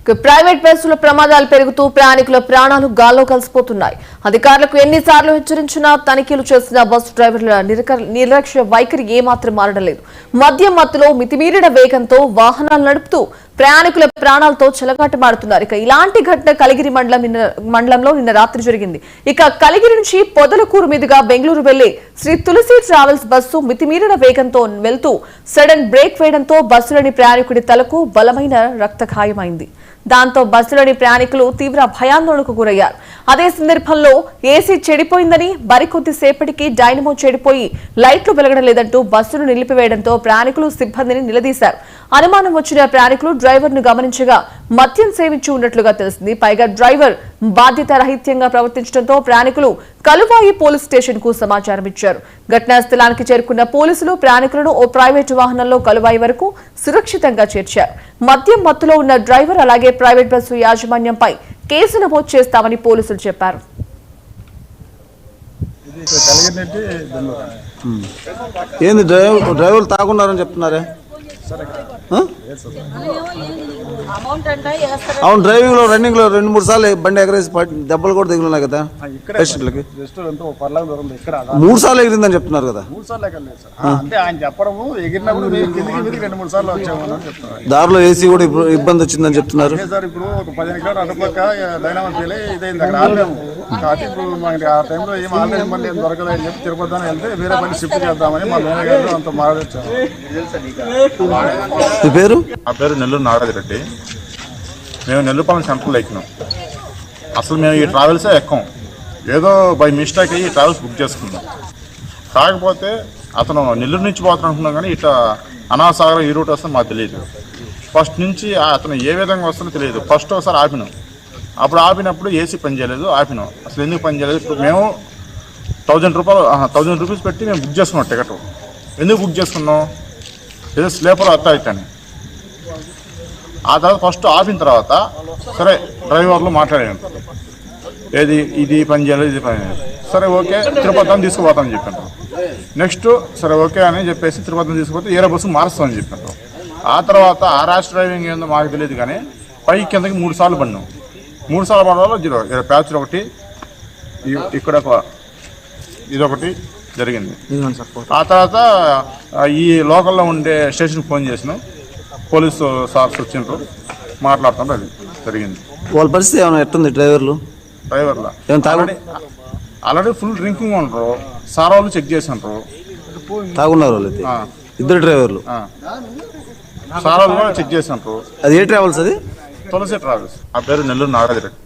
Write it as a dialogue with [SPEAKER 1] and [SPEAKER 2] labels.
[SPEAKER 1] Private బస్సుల ప్రమాదాలు పెరుగుతూ ప్రయాణికుల ప్రాణాలు గాల్లో కలిసిపోతున్నాయి. అధికారులకు ఎన్నిసార్లు హెచ్చరించినా తనిఖీలు చేసిన బస్సు డ్రైవర్ల నిర్లక్ష్య వైఖరి ఏమాత్రం మారడం లేదు. మద్యం మత్తులో మితిమీరిన వేగంతో వాహనాలు నడుపుతూ ప్రయాణికుల ప్రాణాలతో చెలగాటమాడుతున్నారు. ఇలాంటి ఘటన కలిగిరి మండలంలో నిన్న రాత్రి జరిగింది. కలిగిరి నుంచి పొదలకూరు మీదుగా బెంగళూరు వెళ్లే శ్రీ తులసి ట్రావెల్స్ బస్సు మితిమీరిన వేగంతో వెళ్తూ సడన్ బ్రేక్ వేయడంతో బస్సులోని ప్రయాణికుడి తలకు బలమైన రక్తగాయమైంది. దాంతో బస్సులోని ప్రయాణికులు తీవ్ర భయాందోళనకు గురయ్యారు. అదే సందర్భంలో ఏసీ చెడిపోయిందని, మరికొద్దిసేపటికి డైనమో చెడిపోయి లైట్లు వెలగడం లేదంటూ బస్సును నిలిపివేయడంతో ప్రయాణికులు సిబ్బందిని నిలదీశారు. అనుమానం వచ్చిన ప్రయాణికులు డ్రైవర్ ను గమనించగా మద్యం సేవించి ఉన్నట్లుగా తెలిసింది. పైగా డ్రైవర్ బాధ్యతారహిత్యంగా ప్రవర్తించడంతో ప్రయాణికులు కలువాయి పోలీస్ స్టేషన్ కు సమాచారం ఇచ్చారు. ఘటనా స్థలానికి చేరుకున్న పోలీసులు ప్రయాణికులను ఓ ప్రైవేటు వాహనంలో కలువాయి వరకు సురక్షితంగా చేర్చారు. మద్యం మత్తులో ఉన్న డ్రైవర్ అలాగే ప్రైవేట్ బస్సు యాజమాన్యంపై కేసు నమోదు చేస్తామని పోలీసులు చెప్పారు.
[SPEAKER 2] ఏంది డ్రైవర్లు తాగున్నారని చెప్తున్నారే? అవును, డ్రైవింగ్ లో రన్నింగ్ లో 2-3 సార్లు బండి ఎగరేసి దెబ్బలు కూడా దిగున్నాయి కదా. 3 సార్లు ఎగిరిందని చెప్తున్నారు కదా. దారిలో ఏసీ కూడా ఇబ్బంది వచ్చిందని చెప్తున్నారు. పేరు
[SPEAKER 3] నెల్లూరు నాగరాజు రెడ్డి. మేము నెల్లూరుపాలెం సెంటర్లో ఎక్కినాం. అసలు మేము ఈ ట్రావెల్సే ఎక్కాం. ఏదో బై మిస్టేక్ అయ్యి ఈ ట్రావెల్స్ బుక్ చేసుకున్నాం. కాకపోతే అతను నెల్లూరు నుంచి పోతాను అనుకున్నాం, కానీ ఇట్లా అనాసాగరం ఈ రూట్ వస్తుందో మాకు తెలియదు. ఫస్ట్ నుంచి అతను ఏ విధంగా వస్తుందో తెలియదు. ఫస్ట్ ఒకసారి ఆపినాం. అప్పుడు ఆపినప్పుడు ఏసీ పని చేయలేదు, ఆపినాం. అసలు ఎందుకు పని చేయలేదు? ఇప్పుడు మేము 1000 రూపీస్ పెట్టి మేము బుక్ చేసుకున్నాం టికెట్. ఎందుకు బుక్ చేసుకున్నాం? ఏదో స్లీపర్ అవుతాయని. ఆ తర్వాత ఫస్ట్ ఆపిన తర్వాత సరే డ్రైవర్లు మాట్లాడాను, ఏది ఇది పని చేయలేదు, ఇది పని చేయలేదు. సరే ఓకే, తిరుపతి తీసుకుపోతామని చెప్పాను. నెక్స్ట్ సరే ఓకే అని చెప్పేసి తిరుపతి తీసుకుపోతే ఏరే బస్సు మారుస్తామని చెప్పాను. ఆ తర్వాత ఆ ర్యాష్ డ్రైవింగ్ ఏందో మాకు తెలియదు, కానీ పైకి కిందకి 3 సార్లు పడినాం. 3 సార్లు పడడం వల్ల ప్యాచ్ ఒకటి ఇక్కడ ఇదొకటి జరిగింది. ఆ తర్వాత ఈ లోకల్లో ఉండే స్టేషన్కి ఫోన్ చేసినాం. పోలీసు సార్స్ వచ్చిండ్రు, మాట్లాడుతుంటే అది జరిగింది.
[SPEAKER 2] వాళ్ళ పరిస్థితి ఏమైనా ఎట్టుంది? డ్రైవర్ల
[SPEAKER 3] ఆల్రెడీ ఫుల్ డ్రింకింగ్ ఉంటారు. సార్ వాళ్ళు చెక్ చేసిండ్రు,
[SPEAKER 2] తాగున్నారు వాళ్ళు. ఇద్దరు డ్రైవర్లు
[SPEAKER 3] సార్ వాళ్ళు కూడా చెక్ చేసిండ్రు.
[SPEAKER 2] అది ఏ ట్రావెల్స్? అది
[SPEAKER 3] తులసి ట్రావెల్స్. ఆ పేరు నెల్లూరు నాగరాజు రెడ్డి.